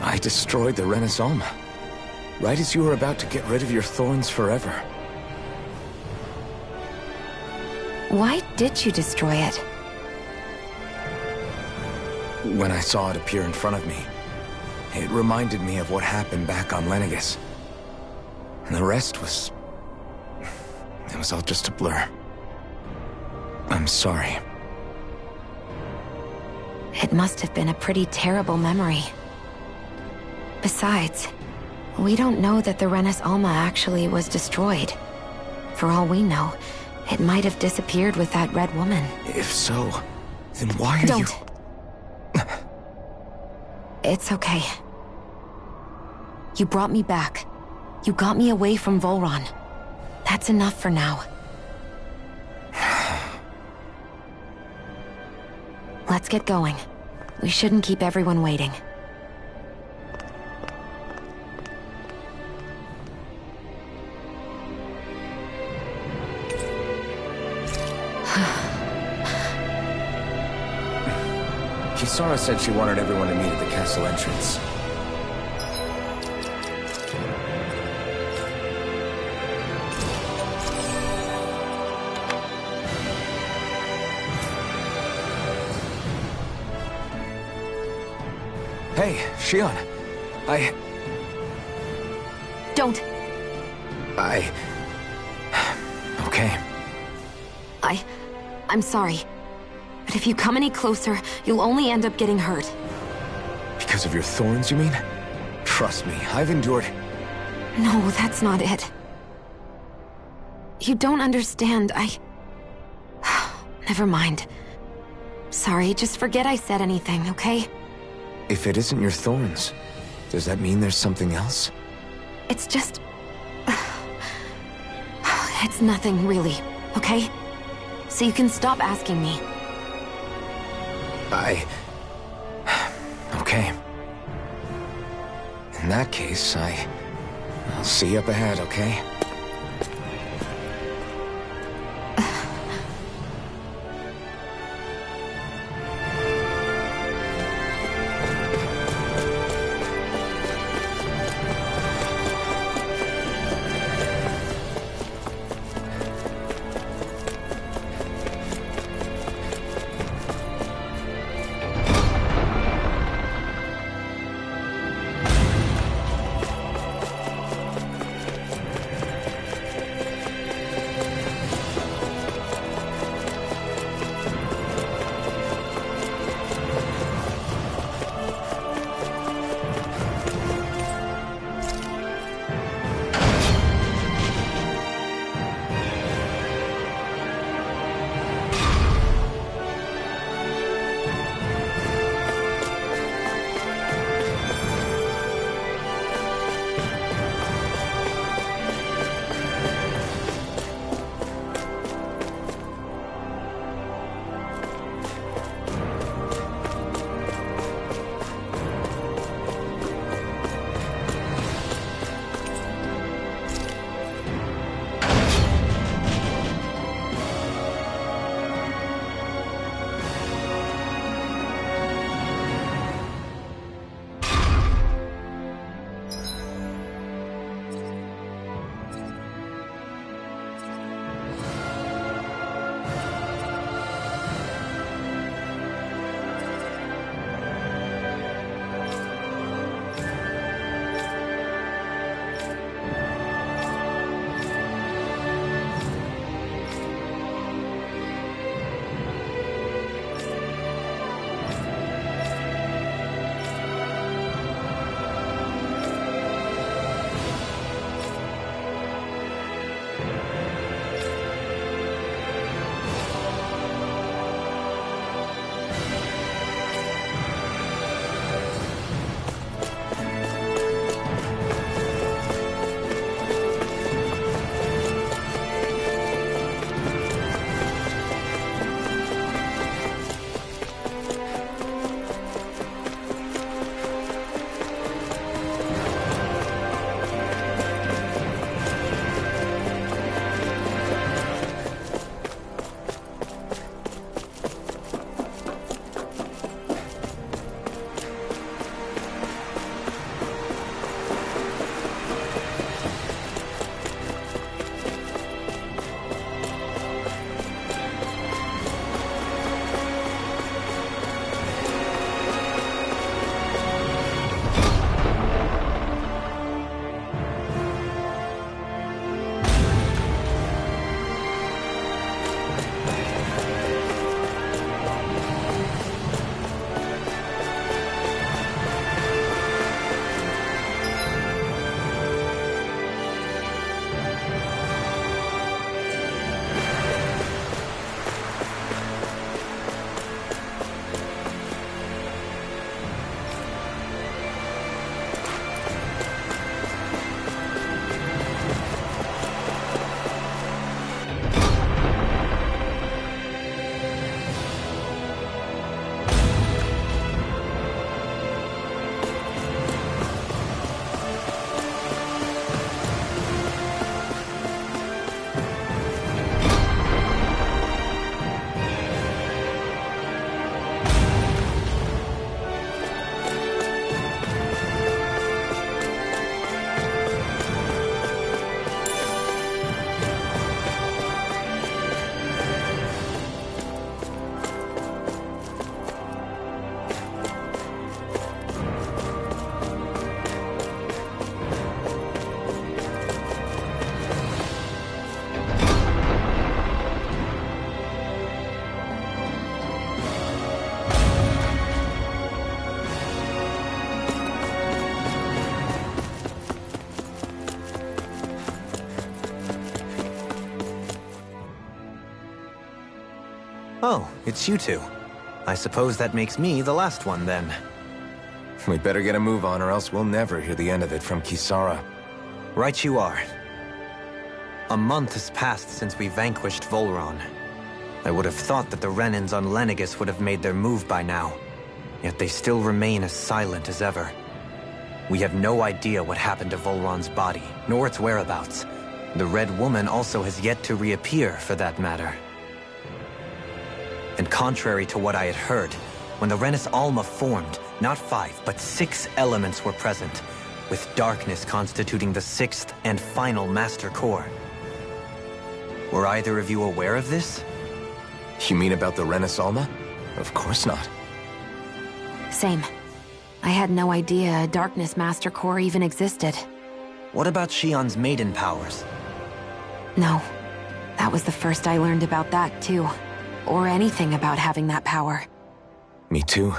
I destroyed the Renaissance. Right as you were about to get rid of your thorns forever. Why did you destroy it? When I saw it appear in front of me, it reminded me of what happened back on Lenegus. And the rest was... it was all just a blur. I'm sorry. It must have been a pretty terrible memory. Besides, we don't know that the Renis Alma actually was destroyed. For all we know, it might have disappeared with that red woman. If so, then why are you... Don't. It's okay. You brought me back. You got me away from Volron. That's enough for now. Let's get going. We shouldn't keep everyone waiting. Kisara said she wanted everyone to meet at the castle entrance. Hey, Shion. Don't. Okay. I'm sorry. But if you come any closer, you'll only end up getting hurt. Because of your thorns, you mean? Trust me, I've endured... No, that's not it. You don't understand, Never mind. Sorry, just forget I said anything, okay? If it isn't your thorns, does that mean there's something else? It's just... It's nothing, really. okay? So you can stop asking me. Okay. In that case, I'll see you up ahead, okay? Oh, it's you two. I suppose that makes me the last one, then. We better get a move on, or else we'll never hear the end of it from Kisara. Right you are. A month has passed since we vanquished Volron. I would have thought that the Renans on Lenegis would have made their move by now, yet they still remain as silent as ever. We have no idea what happened to Volron's body, nor its whereabouts. The Red Woman also has yet to reappear, for that matter. And contrary to what I had heard, when the Renis Alma formed, not 5, but 6 elements were present, with darkness constituting the 6th and final Master Core. Were either of you aware of this? You mean about the Renis Alma? Of course not. Same. I had no idea a Darkness Master Core even existed. What about Shion's maiden powers? No. That was the first I learned about that, too. Or anything about having that power. Me too.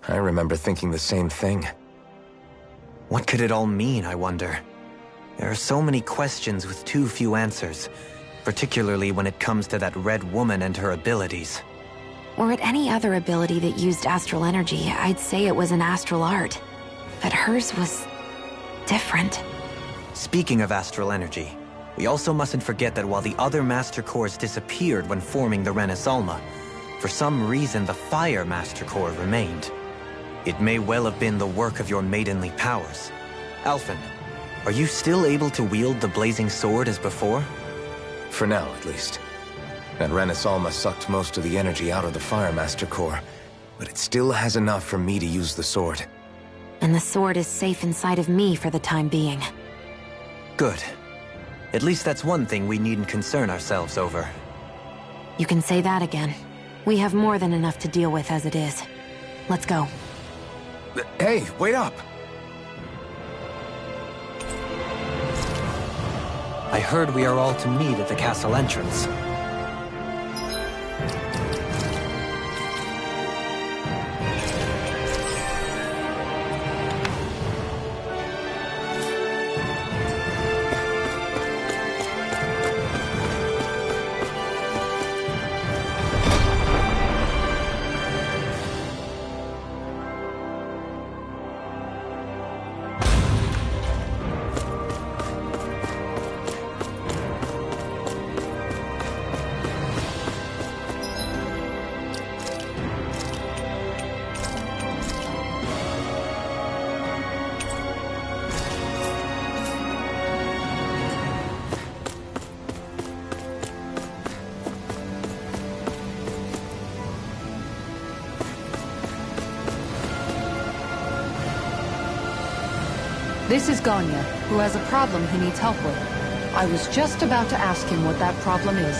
I remember thinking the same thing. What could it all mean, I wonder? There are so many questions with too few answers, particularly when it comes to that Red Woman and her abilities. Were it any other ability that used astral energy, I'd say it was an astral art. But hers was different. Speaking of astral energy, we also mustn't forget that while the other Master Cores disappeared when forming the Renis Alma, for some reason the Fire Master Core remained. It may well have been the work of your maidenly powers. Alphen, are you still able to wield the blazing sword as before? For now, at least. That Renis Alma sucked most of the energy out of the Fire Master Core, but it still has enough for me to use the sword. And the sword is safe inside of me for the time being. Good. At least that's one thing we needn't concern ourselves over. You can say that again. We have more than enough to deal with as it is. Let's go. Hey, wait up! I heard we are all to meet at the castle entrance. This is Ganya, who has a problem he needs help with. I was just about to ask him what that problem is.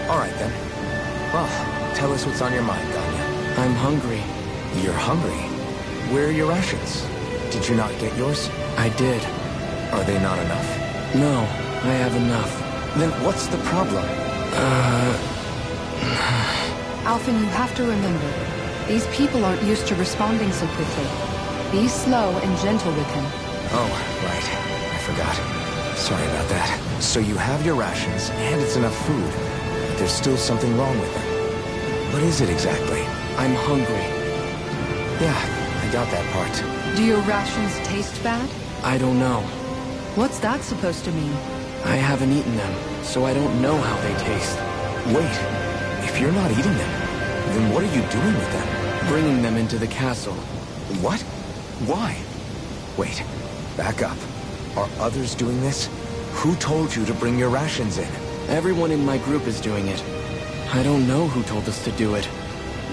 All right, then. Well, tell us what's on your mind, Ganya. I'm hungry. You're hungry? Where are your rations? Did you not get yours? I did. Are they not enough? No, I have enough. Then what's the problem? Alphen, you have to remember, these people aren't used to responding so quickly. Be slow and gentle with him. Oh, right. I forgot. Sorry about that. So you have your rations, and it's enough food. But there's still something wrong with them. What is it exactly? I'm hungry. Yeah, I got that part. Do your rations taste bad? I don't know. What's that supposed to mean? I haven't eaten them, so I don't know how they taste. Wait, if you're not eating them, then what are you doing with them? Bringing them into the castle. What? Why? Wait, back up. Are others doing this? Who told you to bring your rations in? Everyone in my group is doing it. I don't know who told us to do it.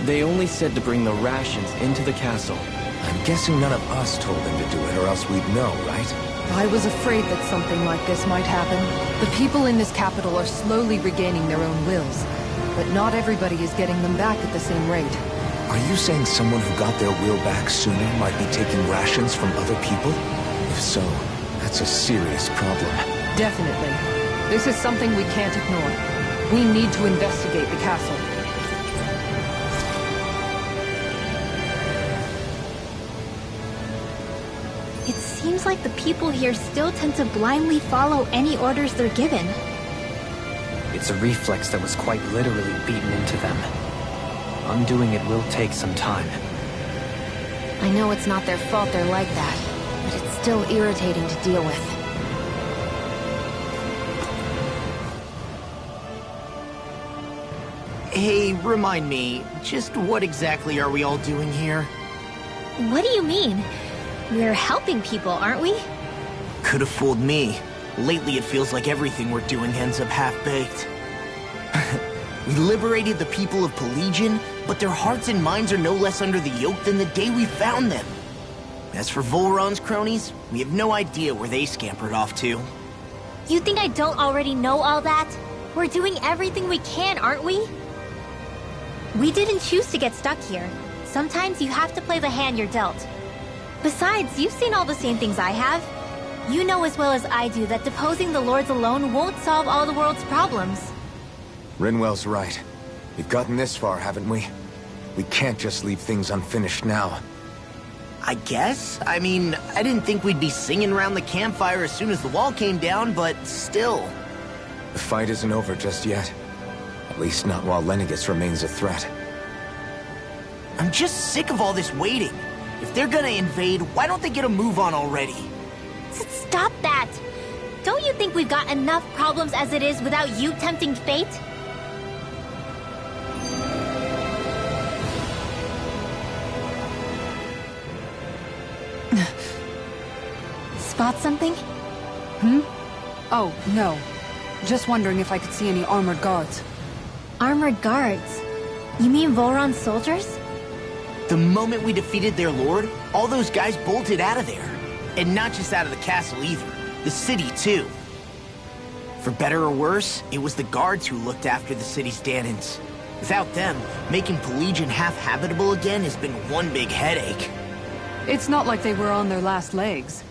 They only said to bring the rations into the castle. I'm guessing none of us told them to do it, or else we'd know, right? I was afraid that something like this might happen. The people in this capital are slowly regaining their own wills, but not everybody is getting them back at the same rate. Are you saying someone who got their will back sooner might be taking rations from other people? If so, that's a serious problem. Definitely. This is something we can't ignore. We need to investigate the castle. It seems like the people here still tend to blindly follow any orders they're given. It's a reflex that was quite literally beaten into them. Undoing it will take some time. I know it's not their fault they're like that, but it's still irritating to deal with. Hey, remind me, just what exactly are we all doing here? What do you mean? We're helping people, aren't we? Could have fooled me. Lately it feels like everything we're doing ends up half-baked. We liberated the people of Playin, but their hearts and minds are no less under the yoke than the day we found them. As for Volron's cronies, we have no idea where they scampered off to. You think I don't already know all that? We're doing everything we can, aren't we? We didn't choose to get stuck here. Sometimes you have to play the hand you're dealt. Besides, you've seen all the same things I have. You know as well as I do that deposing the lords alone won't solve all the world's problems. Rinwell's right. We've gotten this far, haven't we? We can't just leave things unfinished now. I guess? I mean, I didn't think we'd be singing around the campfire as soon as the wall came down, but still. The fight isn't over just yet. At least not while Lenegis remains a threat. I'm just sick of all this waiting. If they're gonna invade, why don't they get a move on already? Stop that! Don't you think we've got enough problems as it is without you tempting fate? Spot something? Oh, no. Just wondering if I could see any armored guards. Armored guards? You mean Volron's soldiers? The moment we defeated their lord, all those guys bolted out of there. And not just out of the castle either. The city, too. For better or worse, it was the guards who looked after the city's Danans. Without them, making Playin half-habitable again has been one big headache. It's not like they were on their last legs.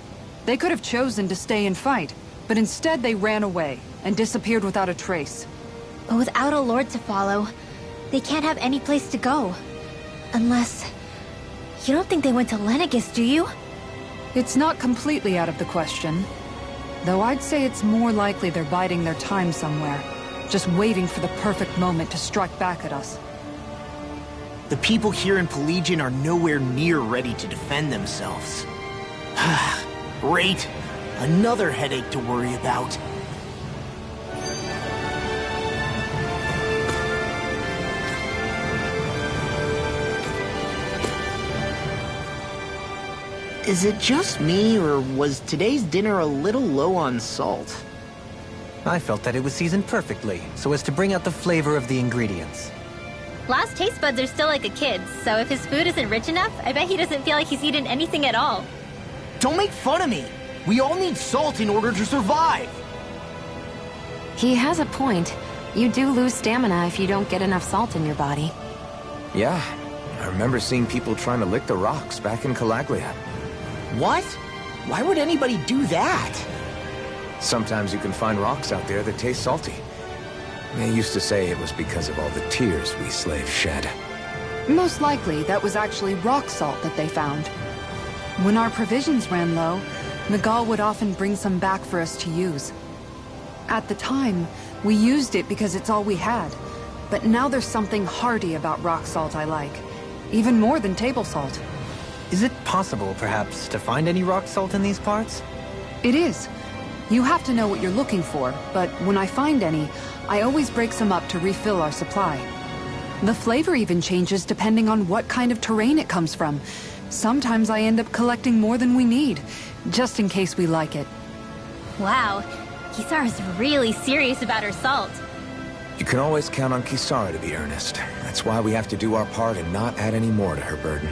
They could have chosen to stay and fight, but instead they ran away and disappeared without a trace. But without a lord to follow, they can't have any place to go. Unless... You don't think they went to Lenegis, do you? It's not completely out of the question. Though I'd say it's more likely they're biding their time somewhere, just waiting for the perfect moment to strike back at us. The people here in Playin are nowhere near ready to defend themselves. Great. Another headache to worry about. Is it just me, or was today's dinner a little low on salt? I felt that it was seasoned perfectly, so as to bring out the flavor of the ingredients. Last taste buds are still like a kid's, so if his food isn't rich enough, I bet he doesn't feel like he's eaten anything at all. Don't make fun of me! We all need salt in order to survive! He has a point. You do lose stamina if you don't get enough salt in your body. Yeah, I remember seeing people trying to lick the rocks back in Calaglia. What? Why would anybody do that? Sometimes you can find rocks out there that taste salty. They used to say it was because of all the tears we slaves shed. Most likely, that was actually rock salt that they found. When our provisions ran low, Miguel would often bring some back for us to use. At the time, we used it because it's all we had. But now there's something hearty about rock salt I like. Even more than table salt. Is it possible, perhaps, to find any rock salt in these parts? It is. You have to know what you're looking for, but when I find any, I always break some up to refill our supply. The flavor even changes depending on what kind of terrain it comes from. Sometimes I end up collecting more than we need, just in case we like it. Wow, Kisara's really serious about her salt. You can always count on Kisara to be earnest. That's why we have to do our part and not add any more to her burden.